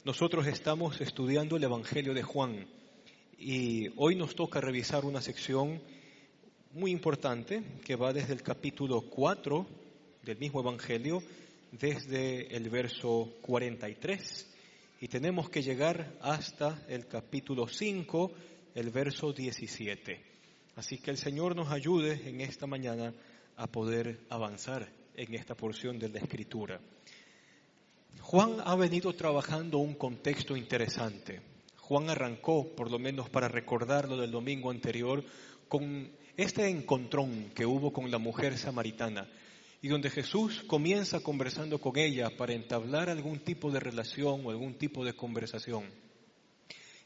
Nosotros estamos estudiando el Evangelio de Juan y hoy nos toca revisar una sección muy importante que va desde el capítulo 4 del mismo Evangelio, desde el verso 43, y tenemos que llegar hasta el capítulo 5, el verso 17. Así que el Señor nos ayude en esta mañana a poder avanzar en esta porción de la Escritura. Juan ha venido trabajando un contexto interesante. Juan arrancó, por lo menos para recordarlo del domingo anterior, con este encontrón que hubo con la mujer samaritana, y donde Jesús comienza conversando con ella para entablar algún tipo de relación o algún tipo de conversación.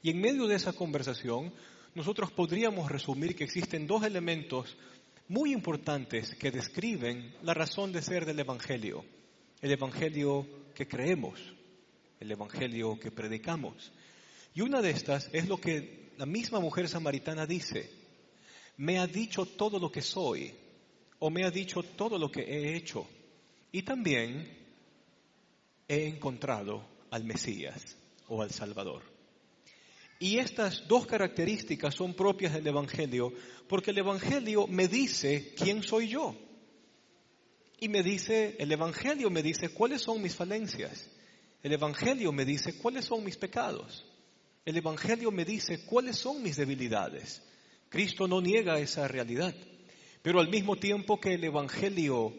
Y en medio de esa conversación, nosotros podríamos resumir que existen dos elementos muy importantes que describen la razón de ser del Evangelio. El Evangelio que creemos, el Evangelio que predicamos. Y una de estas es lo que la misma mujer samaritana dice: me ha dicho todo lo que soy, o me ha dicho todo lo que he hecho, y también he encontrado al Mesías o al Salvador. Y estas dos características son propias del Evangelio, porque el Evangelio me dice quién soy yo. Y el Evangelio me dice cuáles son mis falencias. El Evangelio me dice cuáles son mis pecados. El Evangelio me dice cuáles son mis debilidades. Cristo no niega esa realidad. Pero al mismo tiempo que el Evangelio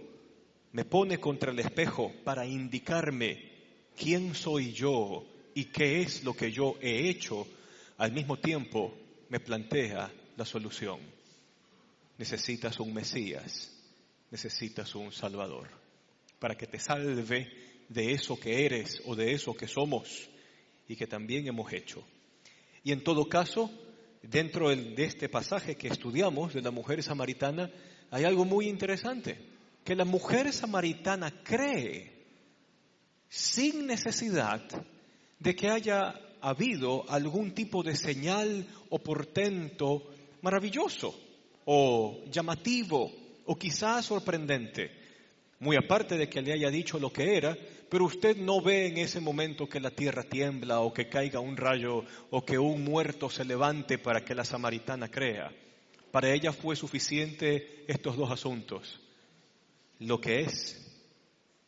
me pone contra el espejo para indicarme quién soy yo y qué es lo que yo he hecho, al mismo tiempo me plantea la solución. Necesitas un Mesías. Necesitas un Salvador para que te salve de eso que eres o de eso que somos y que también hemos hecho. Y en todo caso, dentro de este pasaje que estudiamos de la mujer samaritana, hay algo muy interesante, que la mujer samaritana cree sin necesidad de que haya habido algún tipo de señal o portento maravilloso o llamativo o quizás sorprendente, muy aparte de que le haya dicho lo que era, pero usted no ve en ese momento que la tierra tiembla o que caiga un rayo o que un muerto se levante para que la samaritana crea. Para ella fue suficiente estos dos asuntos: lo que es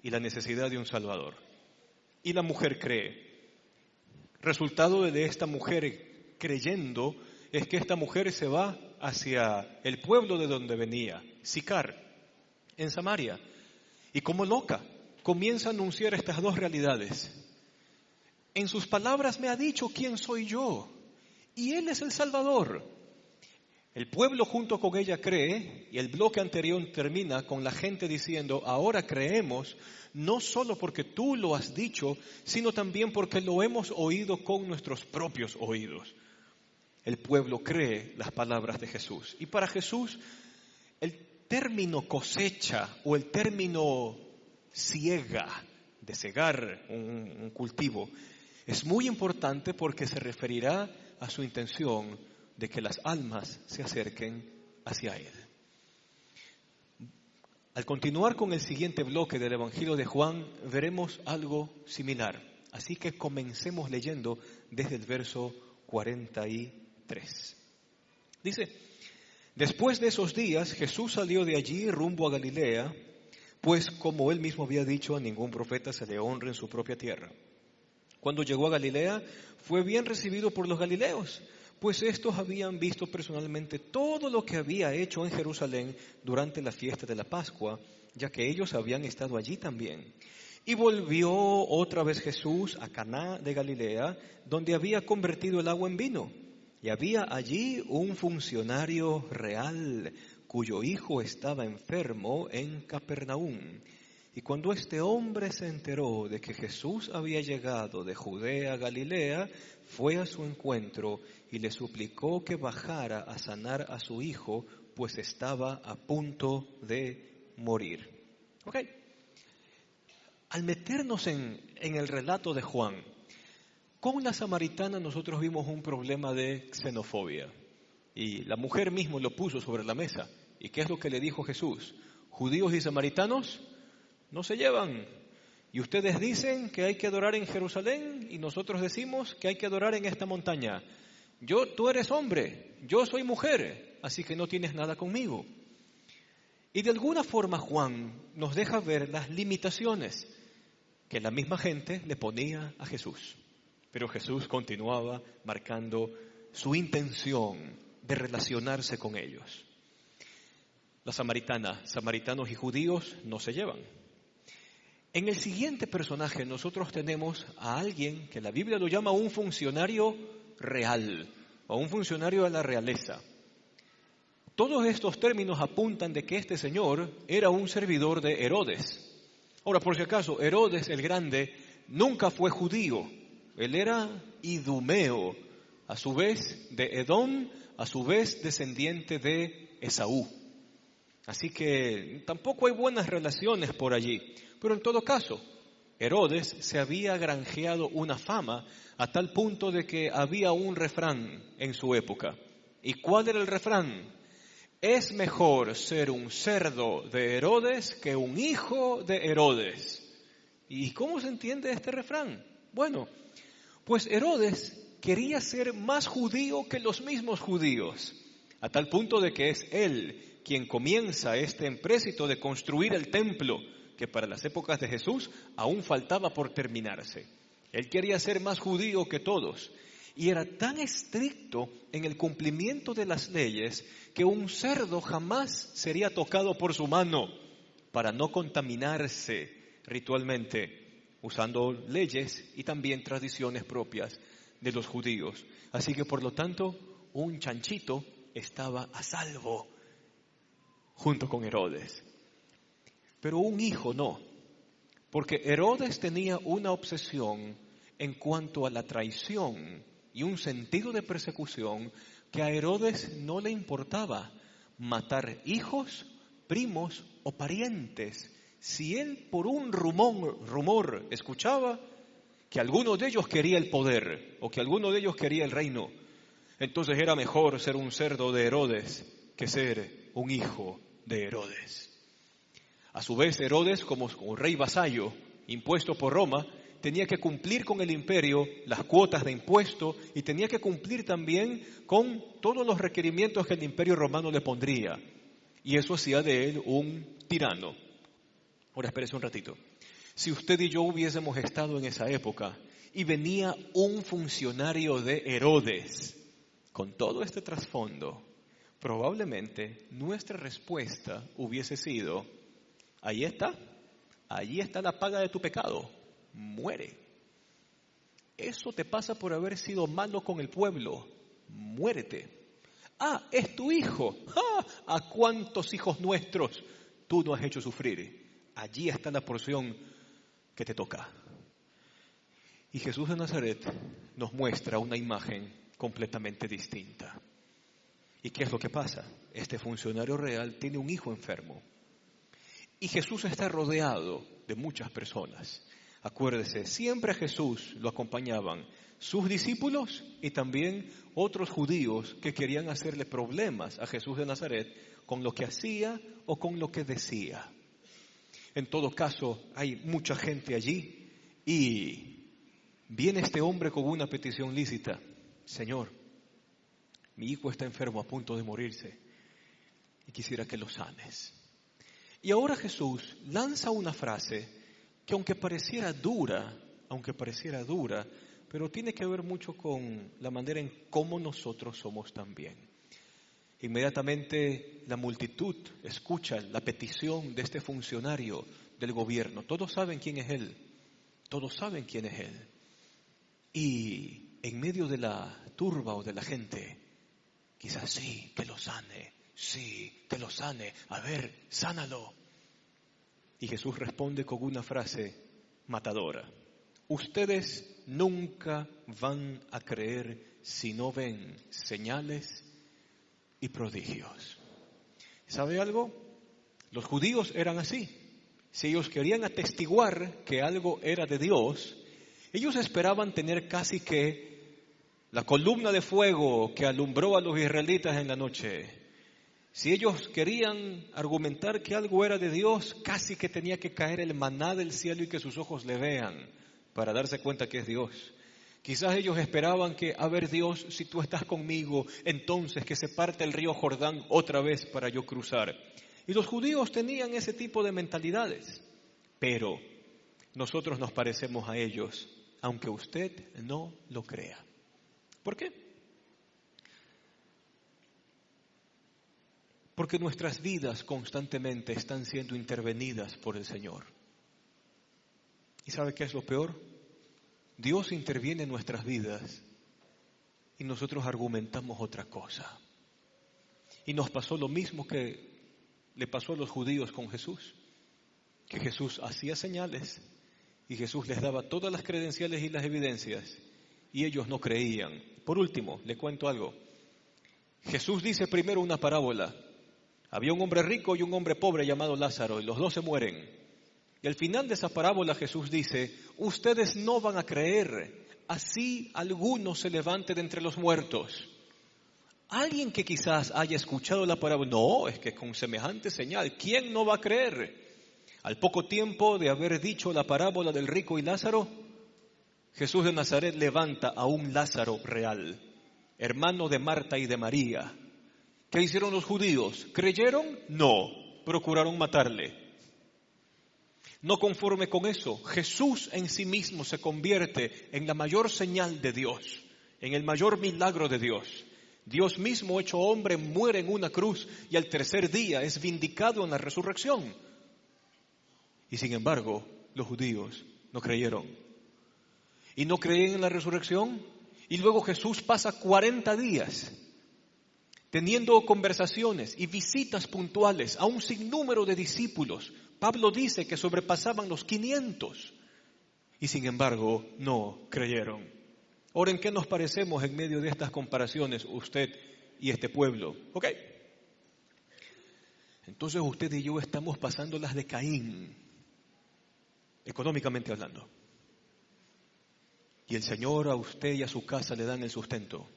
y la necesidad de un Salvador. Y la mujer cree. Resultado de esta mujer creyendo es que esta mujer se va hacia el pueblo de donde venía, Sicar, en Samaria, y como loca comienza a anunciar estas dos realidades. En sus palabras me ha dicho quién soy yo, y Él es el Salvador. El pueblo junto con ella cree, y el bloque anterior termina con la gente diciendo: ahora creemos, no solo porque tú lo has dicho, sino también porque lo hemos oído con nuestros propios oídos. El pueblo cree las palabras de Jesús. Y para Jesús, el término cosecha o el término siega, de segar un cultivo, es muy importante porque se referirá a su intención de que las almas se acerquen hacia Él. Al continuar con el siguiente bloque del Evangelio de Juan, veremos algo similar. Así que comencemos leyendo desde el verso 43. Dice: después de esos días, Jesús salió de allí rumbo a Galilea, pues como él mismo había dicho, a ningún profeta se le honra en su propia tierra. Cuando llegó a Galilea, fue bien recibido por los galileos, pues estos habían visto personalmente todo lo que había hecho en Jerusalén durante la fiesta de la Pascua, ya que ellos habían estado allí también. Y volvió otra vez Jesús a Caná de Galilea, donde había convertido el agua en vino. Y había allí un funcionario real, cuyo hijo estaba enfermo en Capernaum. Y cuando este hombre se enteró de que Jesús había llegado de Judea a Galilea, fue a su encuentro y le suplicó que bajara a sanar a su hijo, pues estaba a punto de morir. Al meternos en el relato de Juan, con la samaritana nosotros vimos un problema de xenofobia. Y la mujer mismo lo puso sobre la mesa. ¿Y qué es lo que le dijo Jesús? Judíos y samaritanos no se llevan. Y ustedes dicen que hay que adorar en Jerusalén y nosotros decimos que hay que adorar en esta montaña. Tú eres hombre, yo soy mujer, así que no tienes nada conmigo. Y de alguna forma Juan nos deja ver las limitaciones que la misma gente le ponía a Jesús. Pero Jesús continuaba marcando su intención de relacionarse con ellos. La samaritanos y judíos no se llevan. En el siguiente personaje nosotros tenemos a alguien que la Biblia lo llama un funcionario real o un funcionario de la realeza. Todos estos términos apuntan de que este señor era un servidor de Herodes. Ahora, por si acaso, Herodes el Grande nunca fue judío. Él era idumeo, a su vez de Edom, a su vez descendiente de Esaú. Así que tampoco hay buenas relaciones por allí. Pero en todo caso, Herodes se había granjeado una fama a tal punto de que había un refrán en su época. ¿Y cuál era el refrán? Es mejor ser un cerdo de Herodes que un hijo de Herodes. ¿Y cómo se entiende este refrán? Bueno, pues Herodes quería ser más judío que los mismos judíos, a tal punto de que es él quien comienza este empréstito de construir el templo, que para las épocas de Jesús aún faltaba por terminarse. Él quería ser más judío que todos. Y era tan estricto en el cumplimiento de las leyes que un cerdo jamás sería tocado por su mano para no contaminarse ritualmente, usando leyes y también tradiciones propias de los judíos. Así que por lo tanto, un chanchito estaba a salvo junto con Herodes. Pero un hijo no, porque Herodes tenía una obsesión en cuanto a la traición y un sentido de persecución que a Herodes no le importaba matar hijos, primos o parientes. Si él por un rumor escuchaba que alguno de ellos quería el poder o que alguno de ellos quería el reino, entonces era mejor ser un cerdo de Herodes que ser un hijo de Herodes. A su vez, Herodes, como rey vasallo impuesto por Roma, tenía que cumplir con el imperio las cuotas de impuesto y tenía que cumplir también con todos los requerimientos que el imperio romano le pondría. Y eso hacía de él un tirano. Ahora, espérese un ratito. Si usted y yo hubiésemos estado en esa época y venía un funcionario de Herodes con todo este trasfondo, probablemente nuestra respuesta hubiese sido: allí está la paga de tu pecado. Muere. Eso te pasa por haber sido malo con el pueblo. Muérete. Ah, es tu hijo. ¡Ah! ¿A cuántos hijos nuestros tú no has hecho sufrir? Allí está la porción que te toca. Y Jesús de Nazaret nos muestra una imagen completamente distinta. ¿Y qué es lo que pasa? Este funcionario real tiene un hijo enfermo. Y Jesús está rodeado de muchas personas. Acuérdese, siempre a Jesús lo acompañaban sus discípulos y también otros judíos que querían hacerle problemas a Jesús de Nazaret con lo que hacía o con lo que decía. En todo caso, hay mucha gente allí y viene este hombre con una petición lícita. Señor, mi hijo está enfermo a punto de morirse y quisiera que lo sanes. Y ahora Jesús lanza una frase que aunque pareciera dura, pero tiene que ver mucho con la manera en cómo nosotros somos también. Inmediatamente la multitud escucha la petición de este funcionario del gobierno. Todos saben quién es él. Y en medio de la turba o de la gente, quizás sí, que lo sane. A ver, sánalo. Y Jesús responde con una frase matadora. Ustedes nunca van a creer si no ven señales y prodigios. ¿Sabe algo? Los judíos eran así. Si ellos querían atestiguar que algo era de Dios, ellos esperaban tener casi que la columna de fuego que alumbró a los israelitas en la noche. Si ellos querían argumentar que algo era de Dios, casi que tenía que caer el maná del cielo y que sus ojos le vean para darse cuenta que es Dios. Quizás ellos esperaban que, a ver Dios, si tú estás conmigo, entonces que se parte el río Jordán otra vez para yo cruzar. Y los judíos tenían ese tipo de mentalidades, pero nosotros nos parecemos a ellos, aunque usted no lo crea. ¿Por qué? Porque nuestras vidas constantemente están siendo intervenidas por el Señor. ¿Y sabe qué es lo peor? Dios interviene en nuestras vidas y nosotros argumentamos otra cosa. Y nos pasó lo mismo que le pasó a los judíos con Jesús, que Jesús hacía señales y Jesús les daba todas las credenciales y las evidencias y ellos no creían. Por último, le cuento algo. Jesús dice primero una parábola. Había un hombre rico y un hombre pobre llamado Lázaro, y los dos se mueren. Y al final de esa parábola Jesús dice, ustedes no van a creer, así alguno se levante de entre los muertos. Alguien que quizás haya escuchado la parábola, no, es que con semejante señal, ¿quién no va a creer? Al poco tiempo de haber dicho la parábola del rico y Lázaro, Jesús de Nazaret levanta a un Lázaro real, hermano de Marta y de María. ¿Qué hicieron los judíos? ¿Creyeron? No. Procuraron matarle. No conforme con eso, Jesús en sí mismo se convierte en la mayor señal de Dios, en el mayor milagro de Dios. Dios mismo hecho hombre muere en una cruz y al tercer día es vindicado en la resurrección. Y sin embargo, los judíos no creyeron. Y no creían en la resurrección. Y luego Jesús pasa 40 días teniendo conversaciones y visitas puntuales a un sinnúmero de discípulos. Pablo dice que sobrepasaban los 500 y sin embargo no creyeron. Ahora, ¿en qué nos parecemos en medio de estas comparaciones usted y este pueblo? Ok. Entonces usted y yo estamos pasando las de Caín, económicamente hablando. Y el Señor a usted y a su casa le dan el sustento.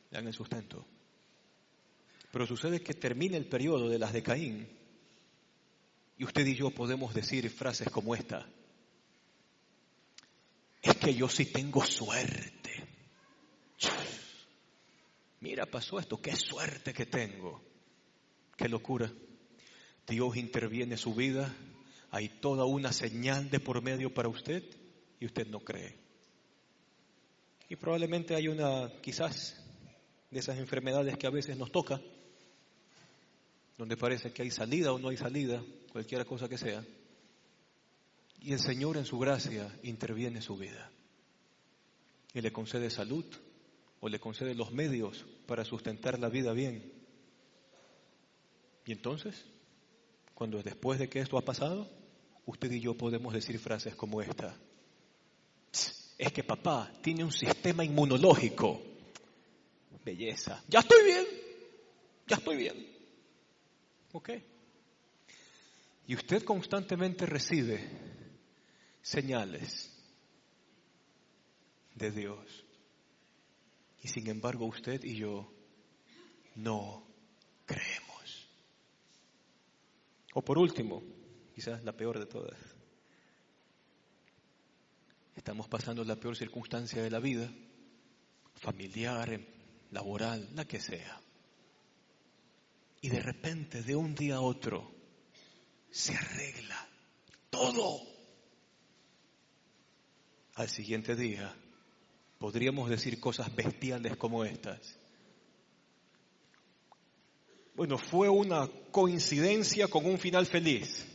Le dan el sustento. Pero sucede que termina el periodo de las de Caín y usted y yo podemos decir frases como esta. Es que yo sí tengo suerte. Mira, pasó esto, qué suerte que tengo. Qué locura. Dios interviene en su vida, hay toda una señal de por medio para usted y usted no cree. Y probablemente hay una, quizás, de esas enfermedades que a veces nos toca, donde parece que hay salida o no hay salida, cualquier cosa que sea. Y el Señor en su gracia interviene en su vida. Y le concede salud o le concede los medios para sustentar la vida bien. Y entonces, cuando después de que esto ha pasado, usted y yo podemos decir frases como esta. Es que papá tiene un sistema inmunológico. Belleza. Ya estoy bien. Ya estoy bien. ¿Ok? Y usted constantemente recibe señales de Dios. Y sin embargo usted y yo no creemos. O por último, quizás la peor de todas. Estamos pasando la peor circunstancia de la vida, familiar, laboral, la que sea. Y de repente, de un día a otro, se arregla todo. Al siguiente día, podríamos decir cosas bestiales como estas. Bueno, fue una coincidencia con un final feliz.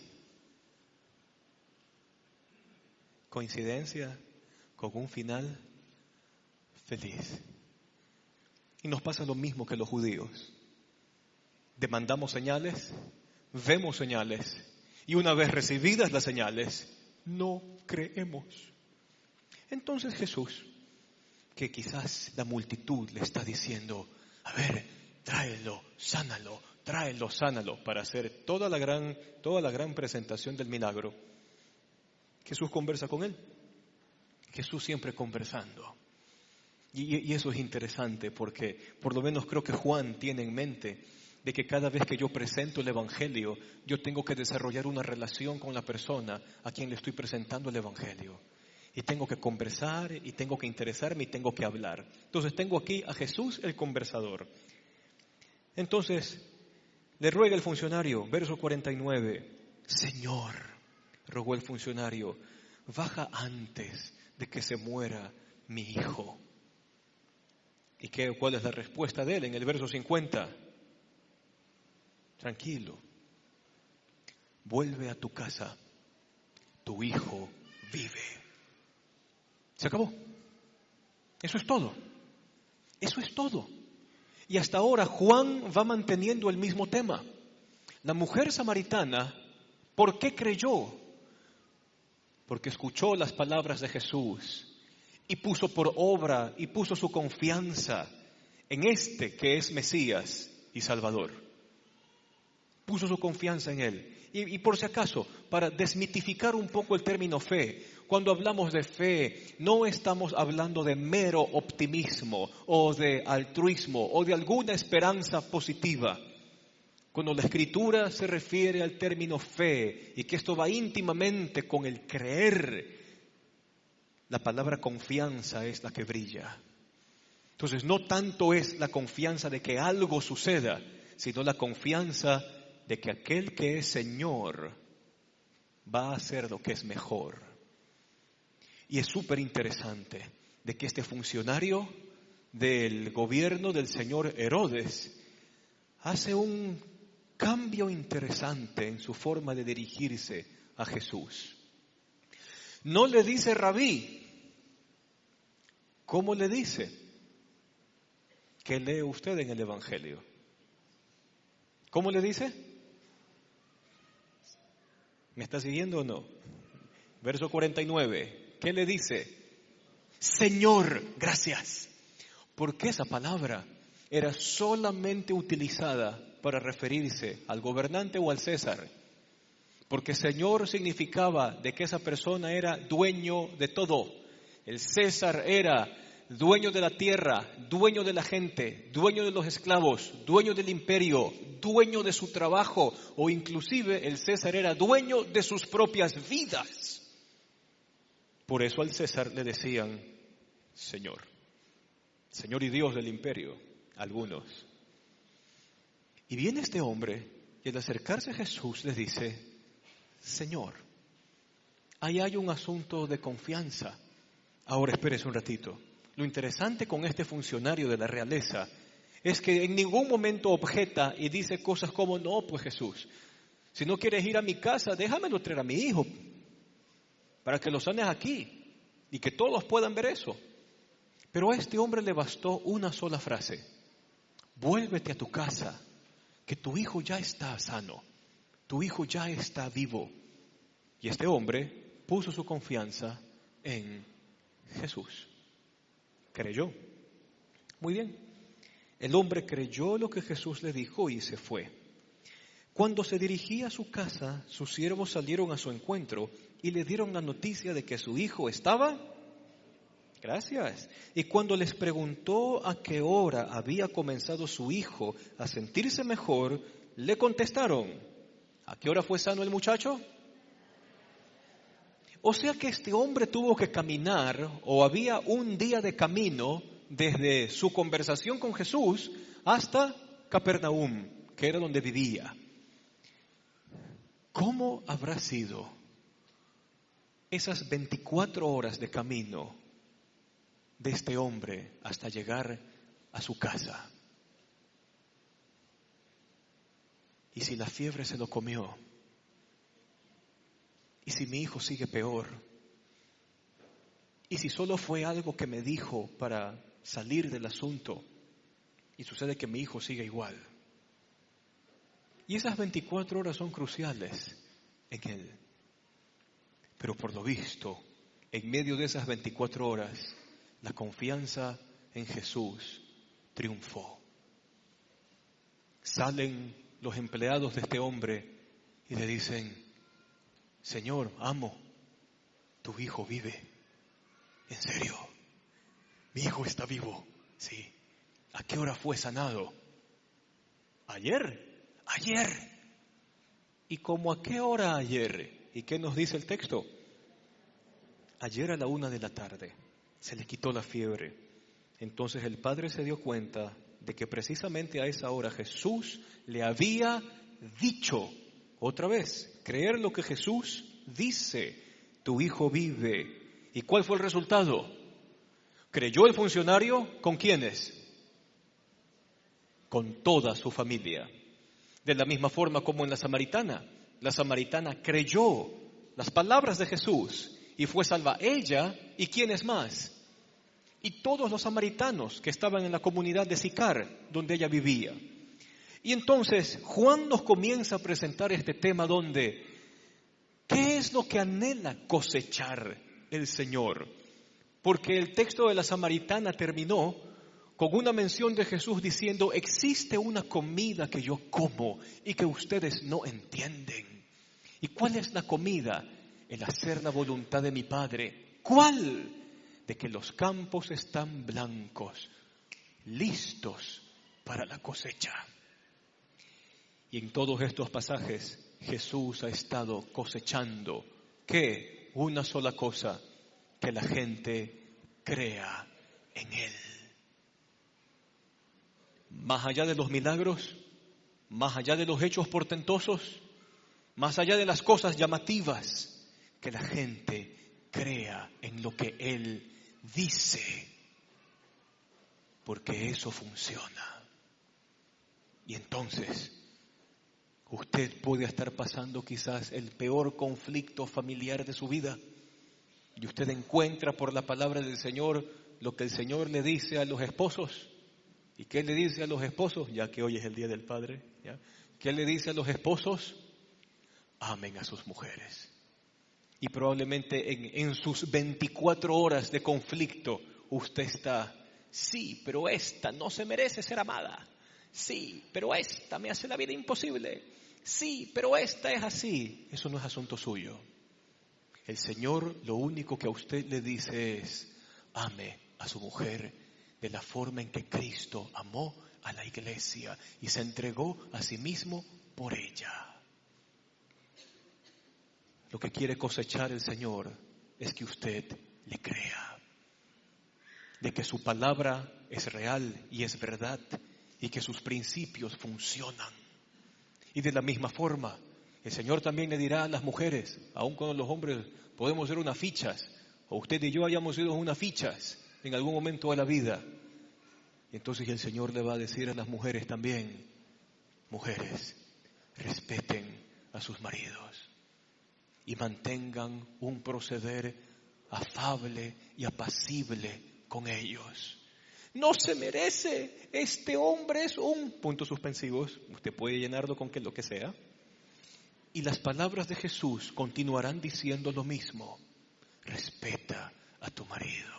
Coincidencia con un final feliz. Y nos pasa lo mismo que los judíos. Demandamos señales, vemos señales, y una vez recibidas las señales, no creemos. Entonces Jesús, que quizás la multitud le está diciendo, a ver, tráelo, sánalo, para hacer toda la gran presentación del milagro. Jesús conversa con él. Jesús siempre conversando. Y eso es interesante porque por lo menos creo que Juan tiene en mente de que cada vez que yo presento el Evangelio, yo tengo que desarrollar una relación con la persona a quien le estoy presentando el Evangelio. Y tengo que conversar, y tengo que interesarme, y tengo que hablar. Entonces tengo aquí a Jesús el conversador. Entonces, le ruega el funcionario, verso 49, Señor, rogó el funcionario, baja antes de que se muera mi hijo. ¿Y cuál es la respuesta de él en el verso 50? Tranquilo, vuelve a tu casa, tu hijo vive. Se acabó. Eso es todo. Eso es todo. Y hasta ahora Juan va manteniendo el mismo tema. La mujer samaritana, ¿por qué creyó? Porque escuchó las palabras de Jesús y puso por obra y puso su confianza en este que es Mesías y Salvador. Puso su confianza en Él. Y por si acaso, para desmitificar un poco el término fe, cuando hablamos de fe, no estamos hablando de mero optimismo o de altruismo o de alguna esperanza positiva. Cuando la Escritura se refiere al término fe y que esto va íntimamente con el creer, la palabra confianza es la que brilla. Entonces, no tanto es la confianza de que algo suceda, sino la confianza de que aquel que es Señor va a hacer lo que es mejor. Y es súper interesante de que este funcionario del gobierno del señor Herodes hace un cambio interesante en su forma de dirigirse a Jesús. No le dice rabí. ¿Cómo le dice? ¿Qué lee usted en el Evangelio? ¿Cómo le dice? ¿Me está siguiendo o no? Verso 49. ¿Qué le dice? Señor, gracias. Porque esa palabra era solamente utilizada para referirse al gobernante o al César. Porque Señor significaba de que esa persona era dueño de todo. El César era dueño de la tierra, dueño de la gente, dueño de los esclavos, dueño del imperio, dueño de su trabajo, o inclusive el César era dueño de sus propias vidas. Por eso al César le decían Señor, Señor y Dios del imperio, algunos. Y viene este hombre y al acercarse a Jesús le dice, Señor, ahí hay un asunto de confianza. Ahora espérese un ratito. Lo interesante con este funcionario de la realeza es que en ningún momento objeta y dice cosas como, no, pues Jesús, si no quieres ir a mi casa, déjamelo traer a mi hijo para que lo sanes aquí y que todos puedan ver eso. Pero a este hombre le bastó una sola frase, vuélvete a tu casa, que tu hijo ya está sano, tu hijo ya está vivo. Y este hombre puso su confianza en Jesús. Creyó. Muy bien. El hombre creyó lo que Jesús le dijo y se fue. Cuando se dirigía a su casa, sus siervos salieron a su encuentro y le dieron la noticia de que su hijo estaba. Gracias. Y cuando les preguntó a qué hora había comenzado su hijo a sentirse mejor, le contestaron, ¿a qué hora fue sano el muchacho? O sea que este hombre tuvo que caminar, o había un día de camino desde su conversación con Jesús hasta Capernaum, que era donde vivía. ¿Cómo habrá sido esas 24 horas de camino de este hombre hasta llegar a su casa? ¿Y si la fiebre se lo comió? ¿Y si mi hijo sigue peor? ¿Y si solo fue algo que me dijo para salir del asunto y sucede que mi hijo sigue igual? Y esas 24 horas son cruciales en él. Pero por lo visto, en medio de esas 24 horas, la confianza en Jesús triunfó. Salen los empleados de este hombre y le dicen, Señor, amo, tu hijo vive. ¿En serio? Mi hijo está vivo. Sí. ¿A qué hora fue sanado? Ayer. ¿Y cómo a qué hora ayer? ¿Y qué nos dice el texto? Ayer a la 1:00 p.m. se le quitó la fiebre. Entonces el padre se dio cuenta de que precisamente a esa hora Jesús le había dicho, otra vez, creer lo que Jesús dice, tu hijo vive. ¿Y cuál fue el resultado? ¿Creyó el funcionario? ¿Con quiénes? Con toda su familia. De la misma forma como en la samaritana creyó las palabras de Jesús y fue salva ella y quiénes más. Y todos los samaritanos que estaban en la comunidad de Sicar, donde ella vivía. Y entonces Juan nos comienza a presentar este tema donde, ¿qué es lo que anhela cosechar el Señor? Porque el texto de la samaritana terminó con una mención de Jesús diciendo, existe una comida que yo como y que ustedes no entienden. ¿Y cuál es la comida? El hacer la voluntad de mi Padre. ¿Cuál? De que los campos están blancos, listos para la cosecha. Y en todos estos pasajes Jesús ha estado cosechando, ¿qué? Una sola cosa, que la gente crea en Él. Más allá de los milagros, más allá de los hechos portentosos, más allá de las cosas llamativas, que la gente crea en lo que Él dice, porque eso funciona. Y entonces, usted puede estar pasando quizás el peor conflicto familiar de su vida, y usted encuentra por la palabra del Señor lo que el Señor le dice a los esposos. ¿Y qué le dice a los esposos? Ya que hoy es el Día del Padre, ¿ya? ¿Qué le dice a los esposos? Amen a sus mujeres. Y probablemente en sus 24 horas de conflicto, usted está, sí, pero esta no se merece ser amada. Sí, pero esta me hace la vida imposible. Sí, pero esta es así. Eso no es asunto suyo. El Señor lo único que a usted le dice es, ame a su mujer de la forma en que Cristo amó a la iglesia y se entregó a sí mismo por ella. Lo que quiere cosechar el Señor es que usted le crea, de que su palabra es real y es verdad y que sus principios funcionan. Y de la misma forma, el Señor también le dirá a las mujeres, aun cuando los hombres podemos ser unas fichas, o usted y yo hayamos sido unas fichas en algún momento de la vida. Y entonces el Señor le va a decir a las mujeres también, mujeres, respeten a sus maridos y mantengan un proceder afable y apacible con ellos. No se merece, este hombre es un... puntos suspensivos, usted puede llenarlo con lo que sea. Y las palabras de Jesús continuarán diciendo lo mismo. Respeta a tu marido.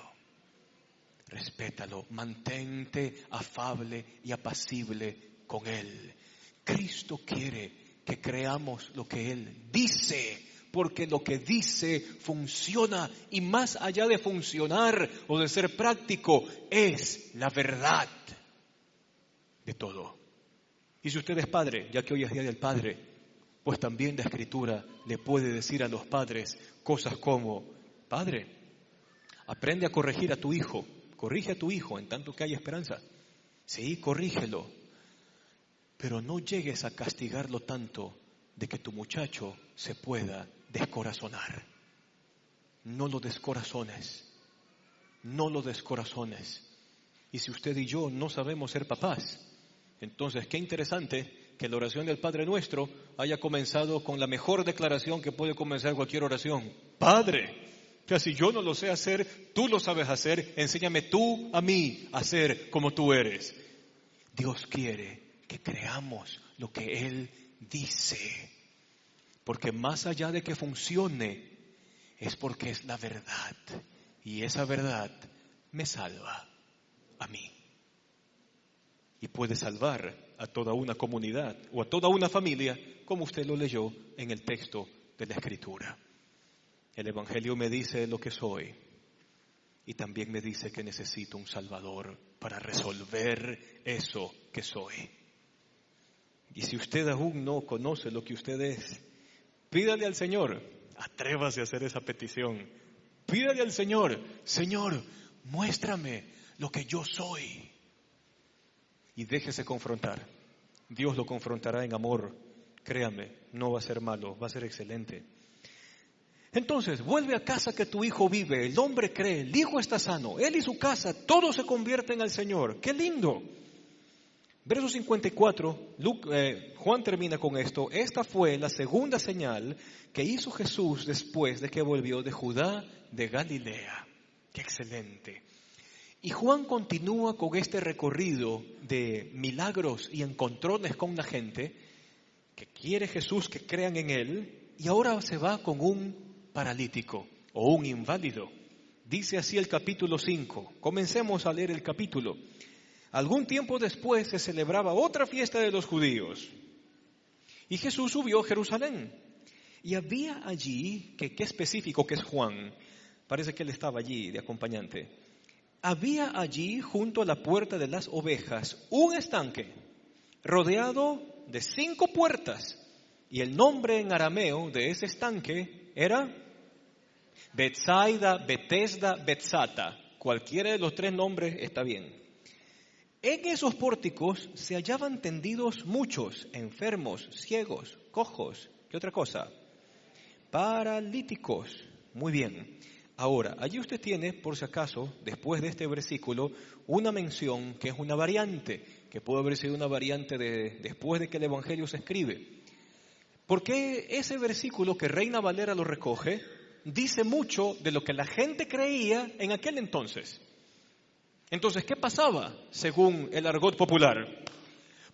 Respétalo, mantente afable y apacible con él. Cristo quiere que creamos lo que Él dice, porque lo que dice funciona y más allá de funcionar o de ser práctico, es la verdad de todo. Y si usted es padre, ya que hoy es Día del Padre, pues también la Escritura le puede decir a los padres cosas como, Padre, aprende a corregir a tu hijo, corrige a tu hijo en tanto que hay esperanza. Sí, corrígelo, pero no llegues a castigarlo tanto de que tu muchacho se pueda descorazonar. No lo descorazones, no lo descorazones. Y si usted y yo no sabemos ser papás, entonces qué interesante que la oración del Padre Nuestro haya comenzado con la mejor declaración que puede comenzar cualquier oración. Padre, que si yo no lo sé hacer, tú lo sabes hacer, enséñame tú a mí a ser como tú eres. Dios quiere que creamos lo que Él dice, porque más allá de que funcione, es porque es la verdad, y esa verdad me salva a mí. Y puede salvar a toda una comunidad o a toda una familia, como usted lo leyó en el texto de la Escritura. El Evangelio me dice lo que soy y también me dice que necesito un Salvador para resolver eso que soy. Y si usted aún no conoce lo que usted es, pídale al Señor, atrévase a hacer esa petición. Pídale al Señor, Señor, muéstrame lo que yo soy. Y déjese confrontar. Dios lo confrontará en amor. Créame, no va a ser malo, va a ser excelente. Entonces, vuelve a casa que tu hijo vive, el hombre cree, el hijo está sano, él y su casa, todos se convierten al Señor. ¡Qué lindo! Verso 54, Juan termina con esto. Esta fue la segunda señal que hizo Jesús después de que volvió de Judá de Galilea. ¡Qué excelente! Y Juan continúa con este recorrido de milagros y encontrones con la gente que quiere Jesús que crean en él, y ahora se va con un paralítico o un inválido. Dice así el capítulo 5. Comencemos a leer el capítulo. Algún tiempo después se celebraba otra fiesta de los judíos y Jesús subió a Jerusalén. Y había allí, qué específico que es Juan, parece que él estaba allí de acompañante. Había allí junto a la puerta de las ovejas un estanque rodeado de 5 puertas, y el nombre en arameo de ese estanque era Betsaida, Betesda, Betzata. Cualquiera de los 3 nombres está bien. En esos pórticos se hallaban tendidos muchos enfermos, ciegos, cojos, ¿qué otra cosa? Paralíticos. Muy bien. Ahora, allí usted tiene, por si acaso, después de este versículo, una mención que es una variante, que puede haber sido una variante después de que el Evangelio se escribe. Porque ese versículo que Reina Valera lo recoge, dice mucho de lo que la gente creía en aquel entonces. Entonces, ¿qué pasaba según el argot popular?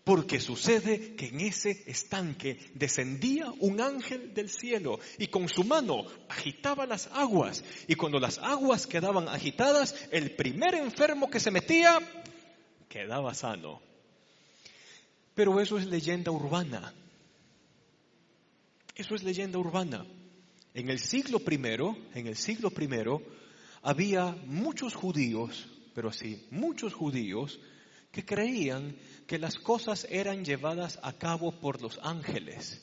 Porque sucede que en ese estanque descendía un ángel del cielo y con su mano agitaba las aguas. Y cuando las aguas quedaban agitadas, el primer enfermo que se metía quedaba sano. Pero eso es leyenda urbana. Eso es leyenda urbana. En el siglo I, había muchos judíos, pero así, muchos judíos que creían que las cosas eran llevadas a cabo por los ángeles.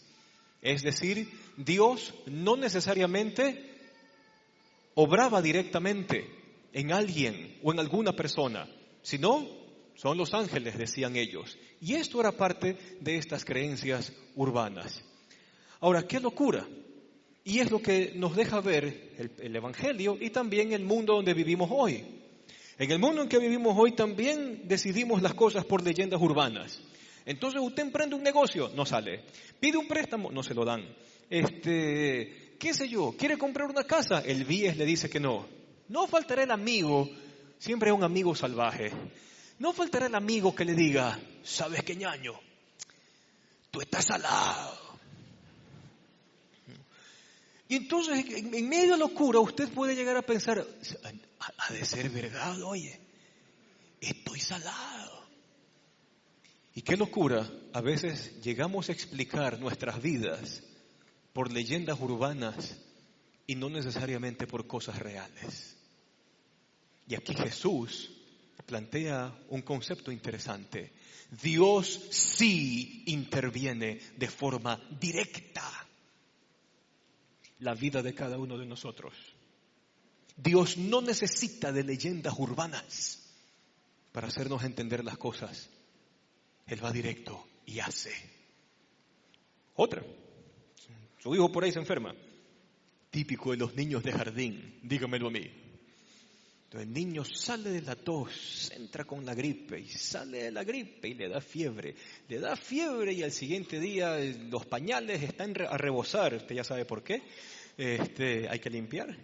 Es decir, Dios no necesariamente obraba directamente en alguien o en alguna persona, sino son los ángeles, decían ellos. Y esto era parte de estas creencias urbanas. Ahora, qué locura. Y es lo que nos deja ver el Evangelio y también el mundo donde vivimos hoy. En el mundo en que vivimos hoy también decidimos las cosas por leyendas urbanas. Entonces usted emprende un negocio, no sale. Pide un préstamo, no se lo dan. Qué sé yo, quiere comprar una casa, el BIES le dice que no. No faltará el amigo, siempre hay un amigo salvaje. No faltará el amigo que le diga, ¿sabes qué, ñaño? Tú estás salado. Y entonces, en medio de locura, usted puede llegar a pensar, ha de ser verdad, oye, estoy salado. Y qué locura, a veces llegamos a explicar nuestras vidas por leyendas urbanas y no necesariamente por cosas reales. Y aquí Jesús plantea un concepto interesante. Dios sí interviene de forma directa la vida de cada uno de nosotros. Dios no necesita de leyendas urbanas para hacernos entender las cosas. Él va directo y hace. Otra. Su hijo por ahí se enferma. Típico de los niños de jardín, dígamelo a mí. Entonces el niño sale de la tos, entra con la gripe y sale de la gripe y le da fiebre. Le da fiebre y al siguiente día los pañales están a rebosar. Usted ya sabe por qué. Hay que limpiar.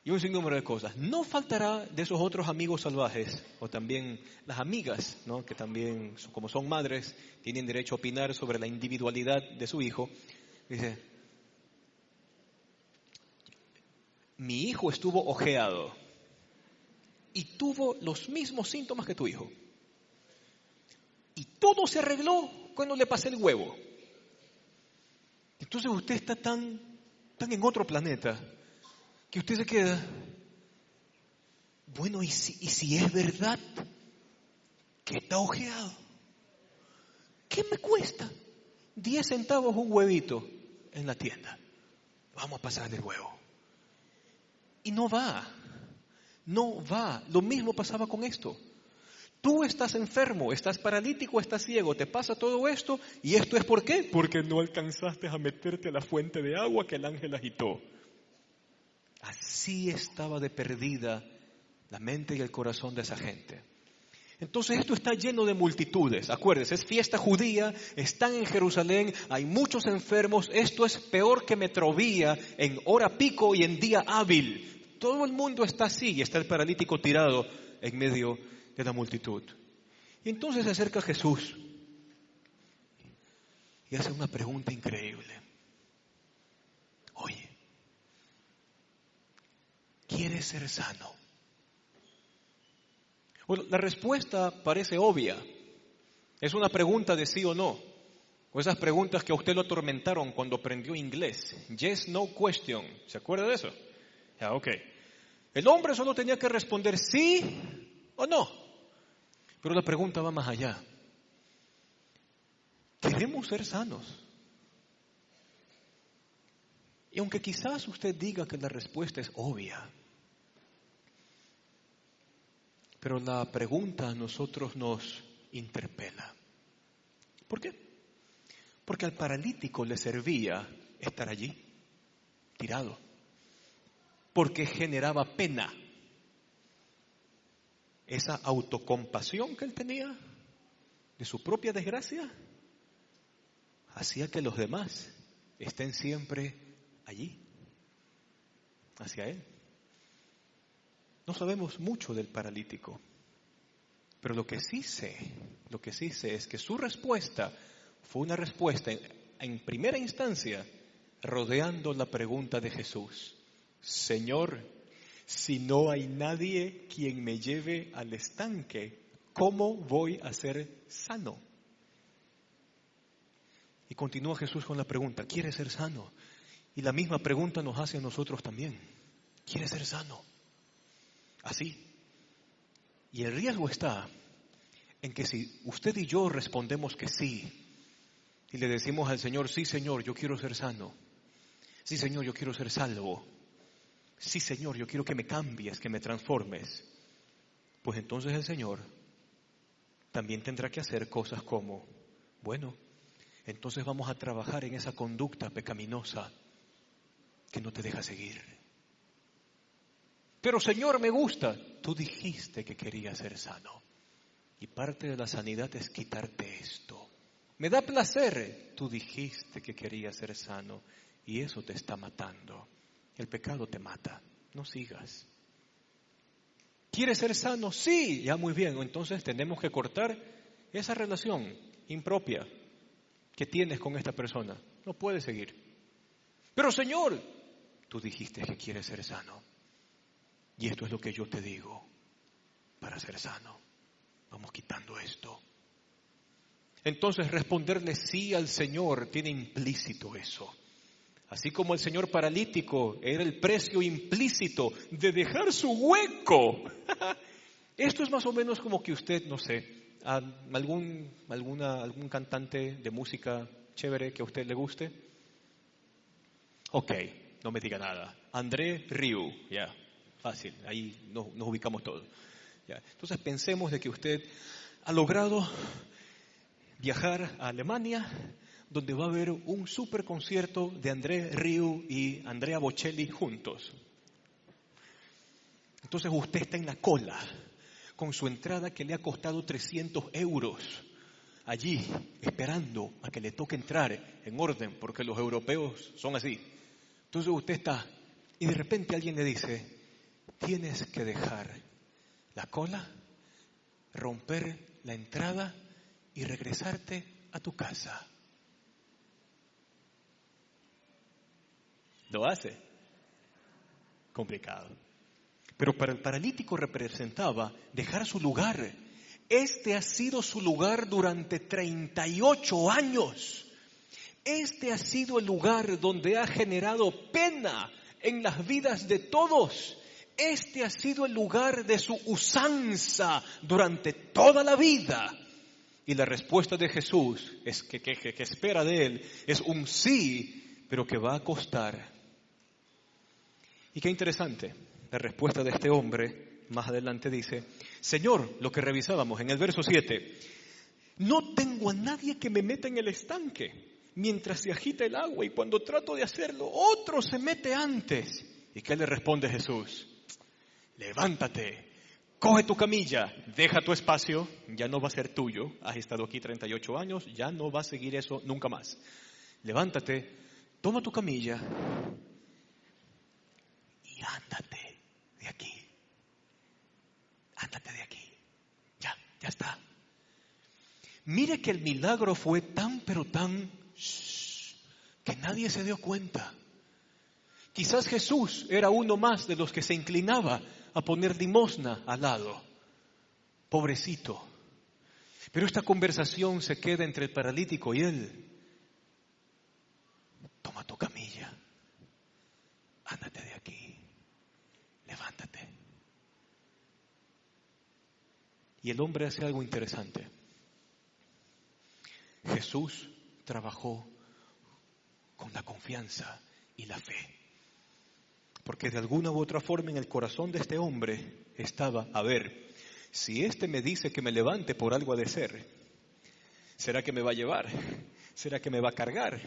Y un sinnúmero de cosas. No faltará de esos otros amigos salvajes, o también las amigas, ¿no? Que también, como son madres, tienen derecho a opinar sobre la individualidad de su hijo. Dice, mi hijo estuvo ojeado y tuvo los mismos síntomas que tu hijo. Y todo se arregló cuando le pasé el huevo. Entonces usted está tan en otro planeta que usted se queda, bueno, ¿y si es verdad que está ojeado? ¿Qué me cuesta? 10 centavos un huevito en la tienda. Vamos a pasar el huevo. Y no va. Lo mismo pasaba con esto. Tú estás enfermo, estás paralítico, estás ciego, te pasa todo esto, y esto es ¿por qué? Porque no alcanzaste a meterte a la fuente de agua que el ángel agitó. Así estaba de perdida la mente y el corazón de esa gente. Entonces esto está lleno de multitudes. Acuérdense, es fiesta judía, están en Jerusalén, hay muchos enfermos. Esto es peor que Metrovía en hora pico y en día hábil. Todo el mundo está así y está el paralítico tirado en medio de la multitud. Y entonces se acerca Jesús y hace una pregunta increíble. Oye, ¿quieres ser sano? Bueno, la respuesta parece obvia. Es una pregunta de sí o no. O esas preguntas que a usted lo atormentaron cuando aprendió inglés. Yes, no question. ¿Se acuerda de eso? Ya, ok. El hombre solo tenía que responder sí o no. Pero la pregunta va más allá. ¿Queremos ser sanos? Y aunque quizás usted diga que la respuesta es obvia, pero la pregunta a nosotros nos interpela. ¿Por qué? Porque al paralítico le servía estar allí, tirado, porque generaba pena. Esa autocompasión que él tenía de su propia desgracia hacía que los demás estén siempre allí, hacia él. No sabemos mucho del paralítico, pero lo que sí sé es que su respuesta fue una respuesta en primera instancia rodeando la pregunta de Jesús. Señor, si no hay nadie quien me lleve al estanque, ¿cómo voy a ser sano? Y continúa Jesús con la pregunta, ¿quieres ser sano? Y la misma pregunta nos hace a nosotros también. ¿Quieres ser sano? Así. Y el riesgo está en que si usted y yo respondemos que sí, y le decimos al Señor, sí Señor, yo quiero ser sano. Sí Señor, yo quiero ser salvo. Sí Señor, yo quiero que me cambies, que me transformes. Pues entonces el Señor también tendrá que hacer cosas como, bueno, entonces vamos a trabajar en esa conducta pecaminosa que no te deja seguir. Pero Señor, me gusta. Tú dijiste que querías ser sano. Y parte de la sanidad es quitarte esto. Me da placer. Tú dijiste que querías ser sano. Y eso te está matando. El pecado te mata. No sigas. ¿Quieres ser sano? Sí. Ya muy bien. Entonces tenemos que cortar esa relación impropia que tienes con esta persona. No puedes seguir. Pero Señor, tú dijiste que quieres ser sano. Y esto es lo que yo te digo para ser sano. Vamos quitando esto. Entonces responderle sí al Señor tiene implícito eso. Así como el señor paralítico era el precio implícito de dejar su hueco. Esto es más o menos como que usted, no sé, algún cantante de música chévere que a usted le guste. Ok, no me diga nada. André Rieu, ya. Fácil, ahí nos ubicamos todos. ¿Ya? Entonces pensemos de que usted ha logrado viajar a Alemania, donde va a haber un super concierto de André Rieu y Andrea Bocelli juntos. Entonces usted está en la cola con su entrada que le ha costado 300 euros, allí esperando a que le toque entrar en orden, porque los europeos son así. Entonces usted está y de repente alguien le dice, tienes que dejar la cola, romper la entrada y regresarte a tu casa. ¿Lo hace? Complicado. Pero para el paralítico representaba dejar su lugar. Este ha sido su lugar durante 38 años. Este ha sido el lugar donde ha generado pena en las vidas de todos. Este ha sido el lugar de su usanza durante toda la vida. Y la respuesta de Jesús es que espera de él es un sí, pero que va a costar. Y qué interesante, la respuesta de este hombre más adelante dice, Señor, lo que revisábamos en el verso 7, no tengo a nadie que me meta en el estanque mientras se agita el agua y cuando trato de hacerlo, otro se mete antes. ¿Y qué le responde Jesús? Levántate. Coge tu camilla, deja tu espacio, ya no va a ser tuyo, has estado aquí 38 años, ya no va a seguir eso nunca más. Levántate, toma tu camilla y ándate de aquí. Ándate de aquí. Ya está. Mire que el milagro fue tan, pero tan, que nadie se dio cuenta. Quizás Jesús era uno más de los que se inclinaba a poner limosna al lado. Pobrecito. Pero esta conversación se queda entre el paralítico y él. Toma tu camilla. Ándate de aquí. Levántate. Y el hombre hace algo interesante. Jesús trabajó con la confianza y la fe. Porque de alguna u otra forma en el corazón de este hombre estaba, a ver, si este me dice que me levante, por algo ha de ser. ¿Será que me va a llevar? ¿Será que me va a cargar?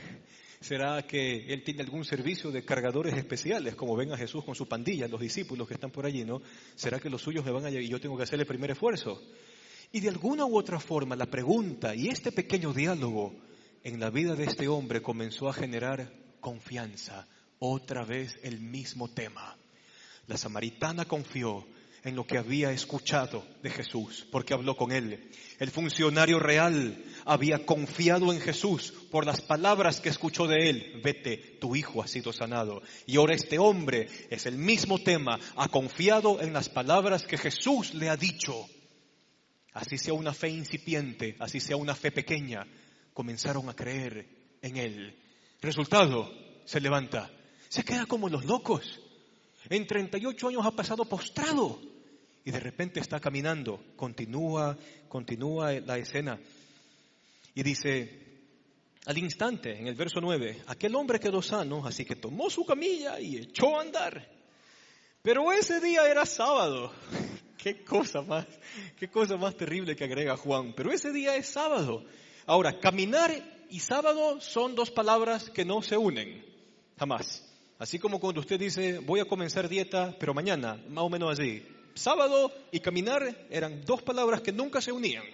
¿Será que él tiene algún servicio de cargadores especiales, como ven a Jesús con su pandilla, los discípulos que están por allí, ¿no? ¿Será que los suyos me van a llevar y yo tengo que hacer el primer esfuerzo? Y de alguna u otra forma la pregunta y este pequeño diálogo en la vida de este hombre comenzó a generar confianza. Otra vez el mismo tema. La samaritana confió en lo que había escuchado de Jesús, porque habló con él. El funcionario real había confiado en Jesús por las palabras que escuchó de él. Vete, tu hijo ha sido sanado. Y ahora este hombre es el mismo tema, ha confiado en las palabras que Jesús le ha dicho. Así sea una fe incipiente, así sea una fe pequeña, comenzaron a creer en él. Resultado, se levanta. Se queda como los locos. En 38 años ha pasado postrado. Y de repente está caminando. Continúa la escena. Y dice, al instante, en el verso 9, aquel hombre quedó sano, así que tomó su camilla y echó a andar. Pero ese día era sábado. Qué cosa más terrible que agrega Juan. Pero ese día es sábado. Ahora, caminar y sábado son dos palabras que no se unen. Jamás. Así como cuando usted dice, voy a comenzar dieta, pero mañana, más o menos así. Sábado y caminar eran dos palabras que nunca se unían.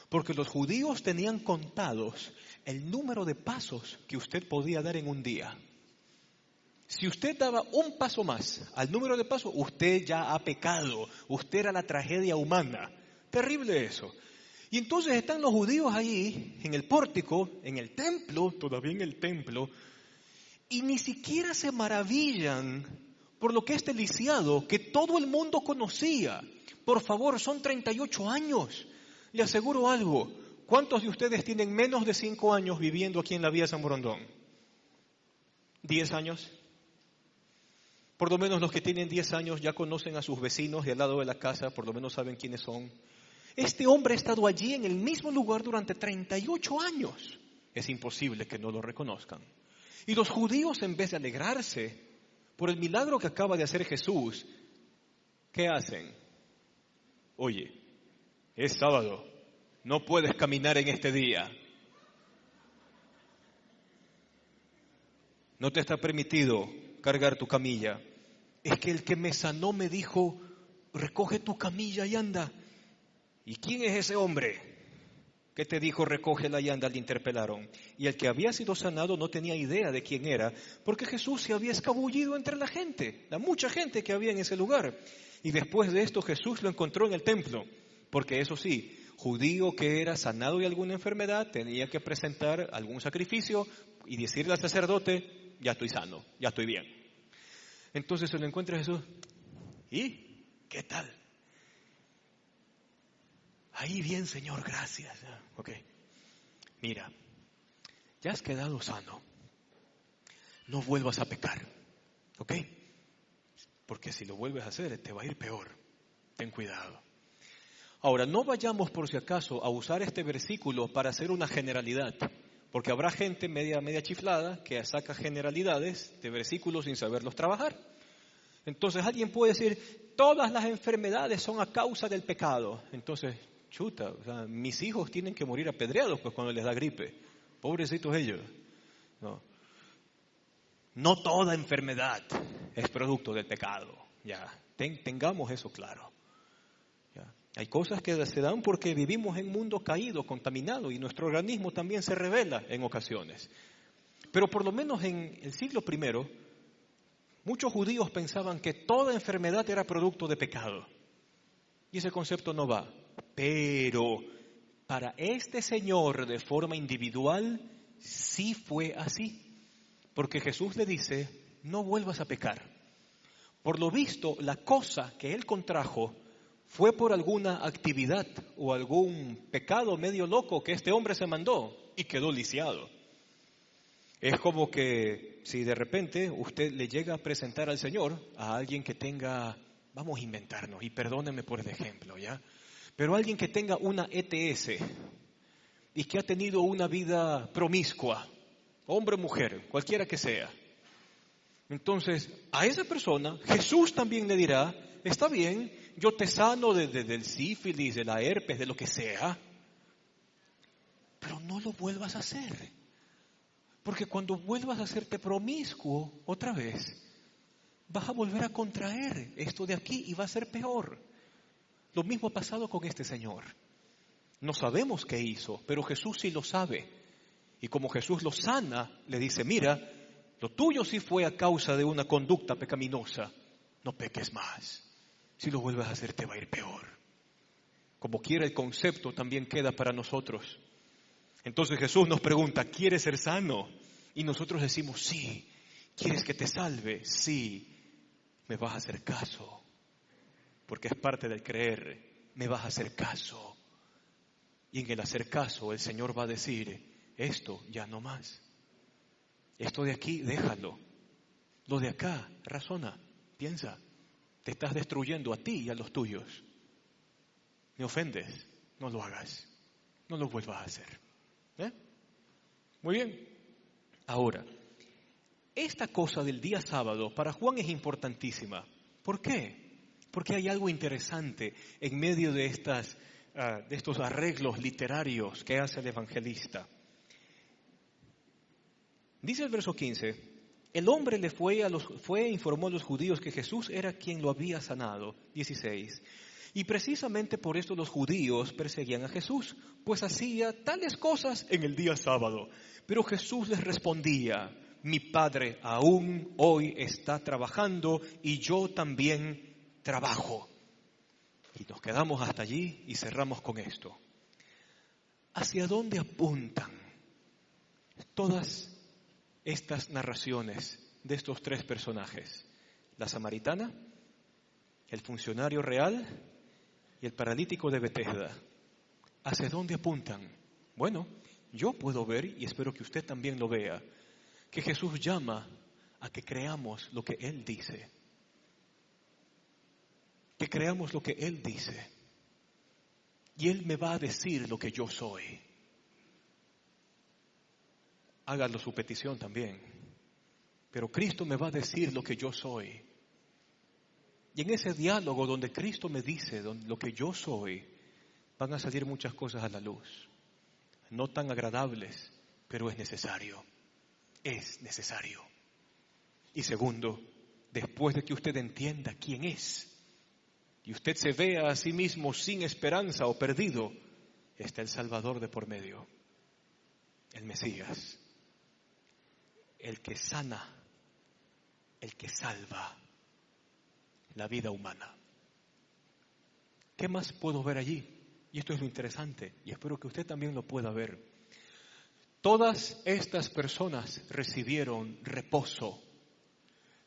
Porque los judíos tenían contados el número de pasos que usted podía dar en un día. Si usted daba un paso más al número de pasos, usted ya ha pecado. Usted era la tragedia humana. Terrible eso. Y entonces están los judíos ahí, en el pórtico, en el templo, todavía en el templo, y ni siquiera se maravillan por lo que este lisiado, que todo el mundo conocía. Por favor, son 38 años. Le aseguro algo. ¿Cuántos de ustedes tienen menos de 5 años viviendo aquí en la Vía San Borondón? ¿10 años? Por lo menos los que tienen 10 años ya conocen a sus vecinos de al lado de la casa, por lo menos saben quiénes son. Este hombre ha estado allí en el mismo lugar durante 38 años. Es imposible que no lo reconozcan. Y los judíos, en vez de alegrarse por el milagro que acaba de hacer Jesús, ¿qué hacen? Oye, es sábado, no puedes caminar en este día. No te está permitido cargar tu camilla. Es que el que me sanó me dijo, recoge tu camilla y anda. ¿Y quién es ese hombre que te dijo recógela y anda? Le interpelaron. Y el que había sido sanado no tenía idea de quién era, porque Jesús se había escabullido entre la gente, la mucha gente que había en ese lugar. Y después de esto Jesús lo encontró en el templo, porque eso sí, judío que era sanado de alguna enfermedad tenía que presentar algún sacrificio y decirle al sacerdote, ya estoy sano, ya estoy bien. Entonces se lo encuentra Jesús. ¿Y qué tal? Ahí bien, Señor, gracias. Ok. Mira, ya has quedado sano. No vuelvas a pecar. ¿Ok? Porque si lo vuelves a hacer, te va a ir peor. Ten cuidado. Ahora, no vayamos por si acaso a usar este versículo para hacer una generalidad, porque habrá gente media chiflada que saca generalidades de versículos sin saberlos trabajar. Entonces alguien puede decir, todas las enfermedades son a causa del pecado. Entonces, chuta, o sea, mis hijos tienen que morir apedreados pues cuando les da gripe. Pobrecitos ellos. No toda enfermedad es producto del pecado. Ya, tengamos eso claro. Ya. Hay cosas que se dan porque vivimos en un mundo caído, contaminado, y nuestro organismo también se revela en ocasiones. Pero por lo menos en el siglo I, muchos judíos pensaban que toda enfermedad era producto de pecado. Y ese concepto no va. Pero para este señor de forma individual sí fue así. Porque Jesús le dice, no vuelvas a pecar. Por lo visto, la cosa que él contrajo fue por alguna actividad o algún pecado medio loco que este hombre se mandó y quedó lisiado. Es como que si de repente usted le llega a presentar al Señor a alguien que tenga, vamos a inventarnos, y perdónenme por el ejemplo, ¿ya? Pero alguien que tenga una ETS y que ha tenido una vida promiscua, hombre o mujer, cualquiera que sea. Entonces, a esa persona, Jesús también le dirá, está bien, yo te sano del sífilis, de la herpes, de lo que sea, pero no lo vuelvas a hacer. Porque cuando vuelvas a hacerte promiscuo otra vez, vas a volver a contraer esto de aquí y va a ser peor. Lo mismo ha pasado con este señor. No sabemos qué hizo, pero Jesús sí lo sabe. Y como Jesús lo sana, le dice, mira, lo tuyo sí fue a causa de una conducta pecaminosa. No peques más. Si lo vuelves a hacer te va a ir peor. Como quiera el concepto también queda para nosotros. Entonces Jesús nos pregunta, ¿quieres ser sano? Y nosotros decimos, sí. ¿Quieres que te salve? Sí. ¿Me vas a hacer caso? Porque es parte del creer. Me vas a hacer caso. Y en el hacer caso el Señor va a decir, esto ya no más. Esto de aquí, déjalo. Lo de acá, razona, piensa. Te estás destruyendo a ti y a los tuyos. Me ofendes, no lo hagas. No lo vuelvas a hacer. Muy bien. Ahora, esta cosa del día sábado para Juan es importantísima. ¿Por qué? Porque hay algo interesante en medio de estos arreglos literarios que hace el evangelista. Dice el verso 15, el hombre fue e informó a los judíos que Jesús era quien lo había sanado. 16. Y precisamente por esto los judíos perseguían a Jesús, pues hacía tales cosas en el día sábado. Pero Jesús les respondía, mi Padre aún hoy está trabajando y yo también trabajo. Y nos quedamos hasta allí y cerramos con esto. ¿Hacia dónde apuntan todas estas narraciones de estos tres personajes? La samaritana, el funcionario real y el paralítico de Betesda. ¿Hacia dónde apuntan? Bueno, yo puedo ver, y espero que usted también lo vea, que Jesús llama a que creamos lo que Él dice. Que creamos lo que Él dice. Y Él me va a decir lo que yo soy. Hágalo su petición también. Pero Cristo me va a decir lo que yo soy. Y en ese diálogo donde Cristo me dice lo que yo soy, van a salir muchas cosas a la luz. No tan agradables, pero es necesario. Es necesario. Y segundo, después de que usted entienda quién es, y usted se vea a sí mismo sin esperanza o perdido, está el Salvador de por medio, el Mesías, el que sana, el que salva la vida humana. ¿Qué más puedo ver allí? Y esto es lo interesante, y espero que usted también lo pueda ver. Todas estas personas recibieron reposo,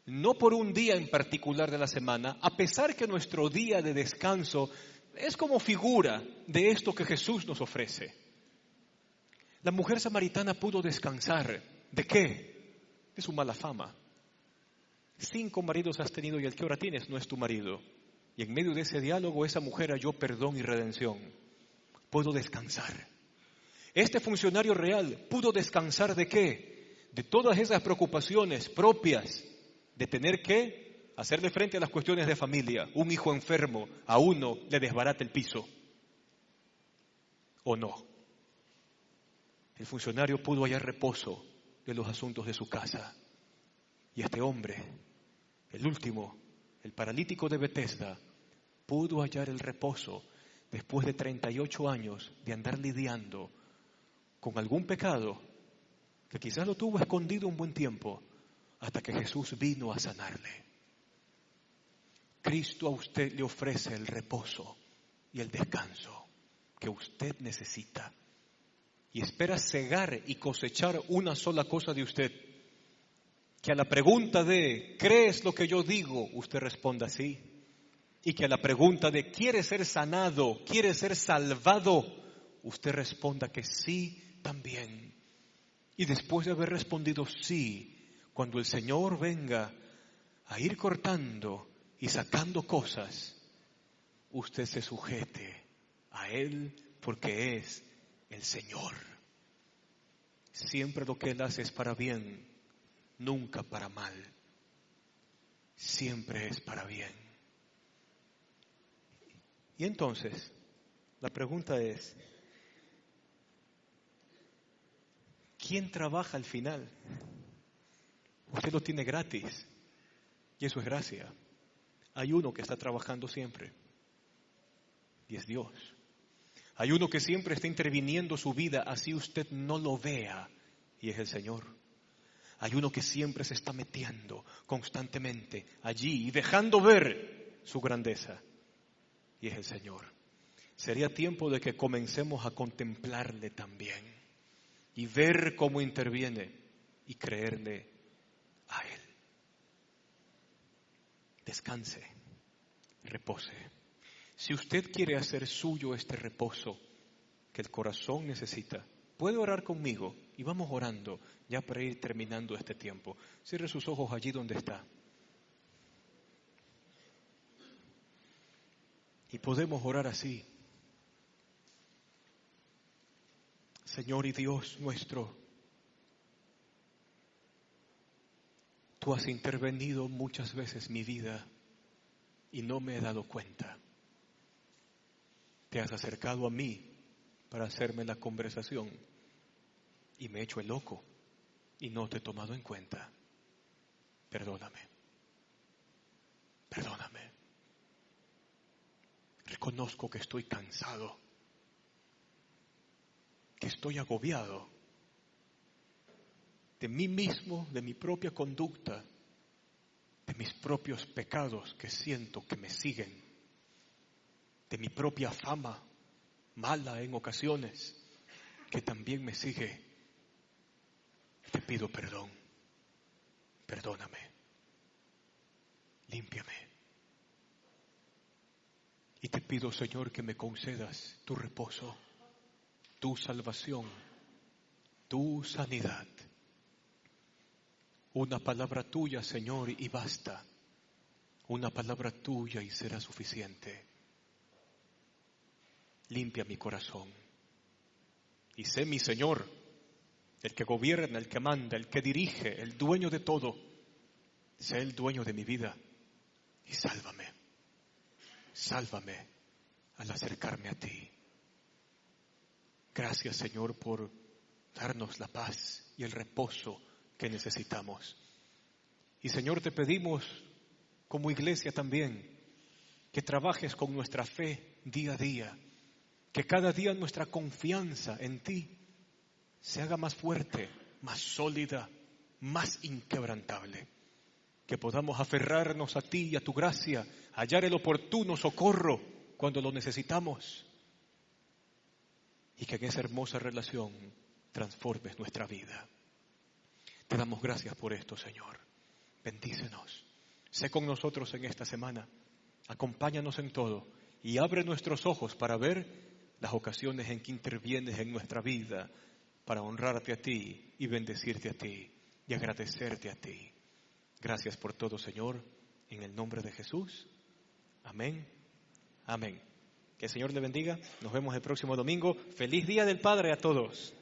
no por un día en particular de la semana, a pesar que nuestro día de descanso es como figura de esto que Jesús nos ofrece. La mujer samaritana pudo descansar. ¿De qué? De su mala fama. 5 maridos has tenido y el que ahora tienes no es tu marido. Y en medio de ese diálogo esa mujer halló perdón y redención. Puedo descansar. Este funcionario real pudo descansar ¿de qué? De todas esas preocupaciones propias de tener que hacerle frente a las cuestiones de familia. Un hijo enfermo, a uno le desbarata el piso. ¿O no? El funcionario pudo hallar reposo de los asuntos de su casa. Y este hombre, el último, el paralítico de Betesda, pudo hallar el reposo después de 38 años de andar lidiando con algún pecado que quizás lo tuvo escondido un buen tiempo hasta que Jesús vino a sanarle. Cristo a usted le ofrece el reposo y el descanso que usted necesita y espera cegar y cosechar una sola cosa de usted. Que a la pregunta de ¿crees lo que yo digo? Usted responda sí. Y que a la pregunta de ¿quiere ser sanado? ¿Quiere ser salvado? Usted responda que sí también. Y después de haber respondido sí, cuando el Señor venga a ir cortando y sacando cosas, usted se sujete a Él porque es el Señor. Siempre lo que Él hace es para bien, nunca para mal. Siempre es para bien. Y entonces, la pregunta es, ¿quién trabaja al final? Usted lo tiene gratis y eso es gracia. Hay uno que está trabajando siempre y es Dios. Hay uno que siempre está interviniendo su vida así usted no lo vea y es el Señor. Hay uno que siempre se está metiendo constantemente allí y dejando ver su grandeza y es el Señor. Sería tiempo de que comencemos a contemplarle también y ver cómo interviene y creerle a Él. Descanse, repose. Si usted quiere hacer suyo este reposo que el corazón necesita, puede orar conmigo y vamos orando ya para ir terminando este tiempo. Cierre sus ojos allí donde está. Y podemos orar así. Señor y Dios nuestro, tú has intervenido muchas veces en mi vida y no me he dado cuenta. Te has acercado a mí para hacerme la conversación y me he hecho el loco y no te he tomado en cuenta. Perdóname. Perdóname. Reconozco que estoy cansado, que estoy agobiado de mí mismo, de mi propia conducta, de mis propios pecados que siento que me siguen, de mi propia fama mala en ocasiones que también me sigue. Te pido perdón. Perdóname. Límpiame. Y te pido, Señor, que me concedas tu reposo, tu salvación, tu sanidad. Una palabra tuya, Señor, y basta. Una palabra tuya y será suficiente. Limpia mi corazón. Y sé mi Señor, el que gobierna, el que manda, el que dirige, el dueño de todo. Sé el dueño de mi vida y sálvame. Sálvame al acercarme a ti. Gracias, Señor, por darnos la paz y el reposo que necesitamos. Y, Señor, te pedimos como iglesia también que trabajes con nuestra fe día a día, que cada día nuestra confianza en ti se haga más fuerte, más sólida, más inquebrantable. Que podamos aferrarnos a ti y a tu gracia, hallar el oportuno socorro cuando lo necesitamos. Y que en esa hermosa relación transformes nuestra vida. Te damos gracias por esto, Señor. Bendícenos. Sé con nosotros en esta semana. Acompáñanos en todo y abre nuestros ojos para ver las ocasiones en que intervienes en nuestra vida para honrarte a ti y bendecirte a ti y agradecerte a ti. Gracias por todo, Señor, en el nombre de Jesús. Amén. Amén. Que el Señor le bendiga. Nos vemos el próximo domingo. Feliz Día del Padre a todos.